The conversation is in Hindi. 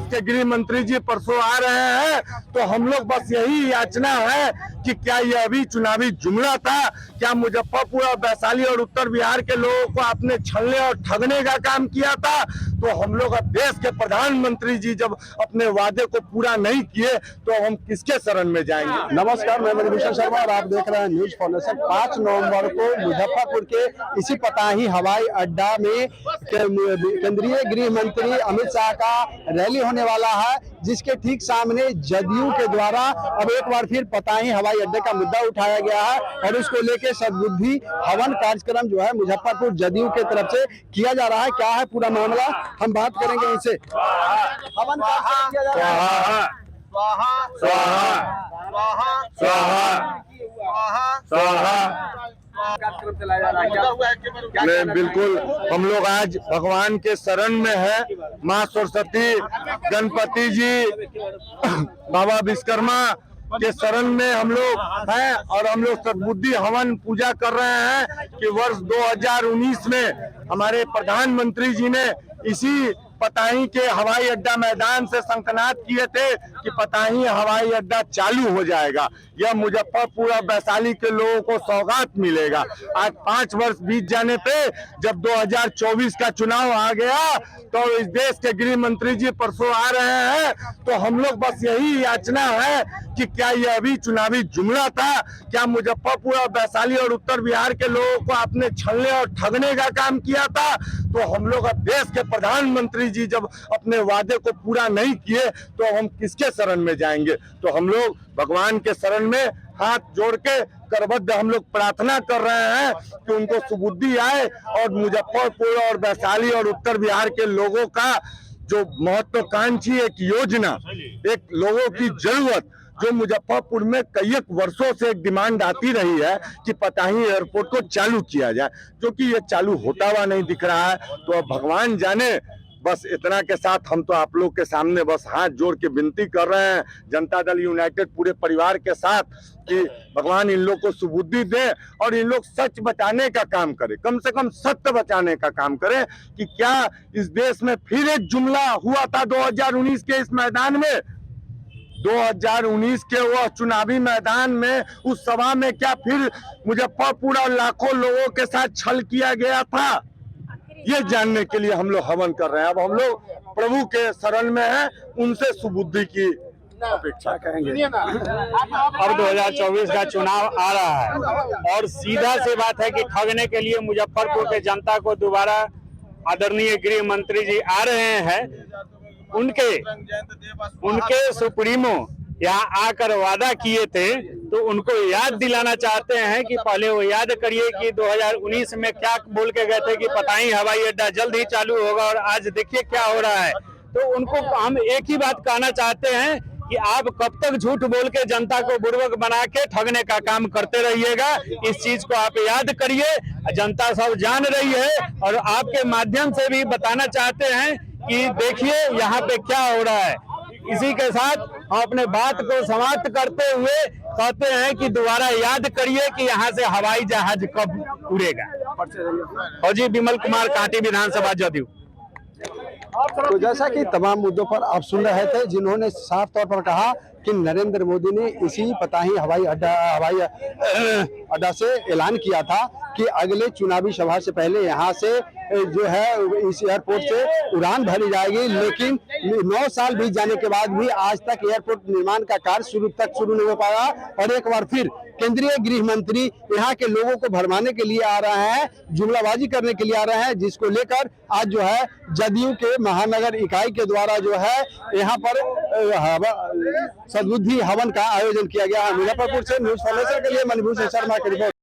के गृह मंत्री जी परसों आ रहे हैं, तो हम लोग बस यही याचना है कि क्या यह अभी चुनावी जुमला था? क्या मुजफ्फरपुर और वैशाली और उत्तर बिहार के लोगों को आपने छलने और ठगने का काम किया था? तो हम लोग अब देश के प्रधानमंत्री जी जब अपने वादे को पूरा नहीं किए तो हम किसके शरण में जाएंगे? नमस्कार, मैं मणिभूषण शर्मा और आप देख रहे हैं न्यूज फाउंडेशन। 5 नवंबर को मुजफ्फरपुर के इसी पताही हवाई अड्डा में केंद्रीय गृह मंत्री अमित शाह का रैली होने वाला है, जिसके ठीक सामने जदयू के द्वारा अब एक बार फिर पताही हवाई अड्डे का मुद्दा उठाया गया है और इसको लेकर सद्बुद्धि हवन कार्यक्रम जो है मुजफ्फरपुर जदयू के तरफ से किया जा रहा है। क्या है पूरा मामला, हम बात करेंगे इनसे। हवन किया जा रहा है। स्वाहा स्वाहा स्वाहा स्वाहा। नहीं, बिल्कुल हम लोग आज भगवान के शरण में है। माँ सरस्वती, गणपति जी, बाबा विश्वकर्मा के शरण में हम लोग हैं और हम लोग सद्बुद्धि हवन पूजा कर रहे हैं कि वर्ष 2019 में हमारे प्रधानमंत्री जी ने इसी पताही के हवाई अड्डा मैदान से संकनात किए थे कि पताही हवाई अड्डा चालू हो जाएगा, यह मुजफ्फरपुर और वैशाली के लोगों को सौगात मिलेगा। आज 5 वर्ष बीत जाने पे जब 2024 का चुनाव आ गया तो इस देश के गृह मंत्री जी परसों आ रहे हैं, तो हम लोग बस यही याचना है कि क्या यह अभी चुनावी जुमला था? क्या मुजफ्फरपुर और वैशाली और उत्तर बिहार के लोगों को आपने छलने और ठगने का काम किया था? तो हम लोग अब देश के प्रधानमंत्री जी जब अपने वादे को पूरा नहीं किए तो हम किसके शरण में जाएंगे? तो हम लोग भगवान के शरण में हाथ जोड़ के करबद्ध हम लोग प्रार्थना कर रहे हैं कि उनको सुबुद्धि आए और मुजफ्फरपुर और वैशाली और उत्तर बिहार के लोगों का जो महत्वाकांक्षी एक योजना, एक लोगों की जरूरत जो मुजफ्फरपुर में कई एक वर्षों से एक डिमांड आती रही है कि पताही एयरपोर्ट को चालू किया जाए, जो कि ये चालू होता हुआ नहीं दिख रहा है। तो अब भगवान जाने, बस इतना के साथ हम तो आप लोग के सामने बस हाथ जोड़ के विनती कर रहे हैं जनता दल यूनाइटेड पूरे परिवार के साथ कि भगवान इन लोग को सुबुद्धि दे और इन लोग सच बचाने का काम करे, कम से कम सत्य बचाने का काम करे कि क्या इस देश में फिर एक जुमला हुआ था 2019 के इस मैदान में, 2019 के वह चुनावी मैदान में, उस सभा में क्या फिर मुजफ्फरपुर और लाखों लोगों के साथ छल किया गया था? ये जानने के लिए हम लोग हवन कर रहे हैं। अब हम लोग प्रभु के शरण में हैं, उनसे सुबुद्धि की अपेक्षा करेंगे। अब 2024 का चुनाव आ रहा है और सीधा सी बात है कि ठगने के लिए मुजफ्फरपुर के जनता को दोबारा आदरणीय गृह मंत्री जी आ रहे हैं। उनके सुप्रीमो यहाँ आकर वादा किए थे, तो उनको याद दिलाना चाहते हैं कि पहले वो याद करिए कि 2019 में क्या बोल के गए थे कि पताही हवाई अड्डा जल्द ही चालू होगा और आज देखिए क्या हो रहा है। तो उनको हम एक ही बात कहना चाहते हैं कि आप कब तक झूठ बोल के जनता को बुर्बक बना के ठगने का काम करते रहिएगा। इस चीज को आप याद करिए, जनता सब जान रही है और आपके माध्यम से भी बताना चाहते हैं कि देखिए यहाँ पे क्या हो रहा है। इसी के साथ हम अपने बात को समाप्त करते हुए कहते हैं कि दोबारा याद करिए कि यहाँ से हवाई जहाज कब उड़ेगा। फौजी विमल कुमार, कांटी, विधानसभा जदयू। तो जैसा कि तमाम मुद्दों पर आप सुन रहे थे, जिन्होंने साफ तौर पर कहा कि नरेंद्र मोदी ने इसी पताही हवाई अड्डा से ऐलान किया था कि अगले चुनावी सभा से पहले यहाँ से जो है इस एयरपोर्ट से उड़ान भरी जाएगी। लेकिन 9 साल बीत जाने के बाद भी आज तक एयरपोर्ट निर्माण का कार्य शुरू नहीं हो पाया और एक बार फिर केंद्रीय गृह मंत्री यहाँ के लोगों को भरमाने के लिए आ रहे हैं, जुमलाबाजी करने के लिए आ रहे हैं, जिसको लेकर आज जो है जदयू के महानगर इकाई के द्वारा जो है यहाँ पर सद्बुद्धि हवन का आयोजन किया गया है। मुजफ्फरपुर से न्यूज फाउंडेशन के लिए मणिभूषण शर्मा की रिपोर्ट।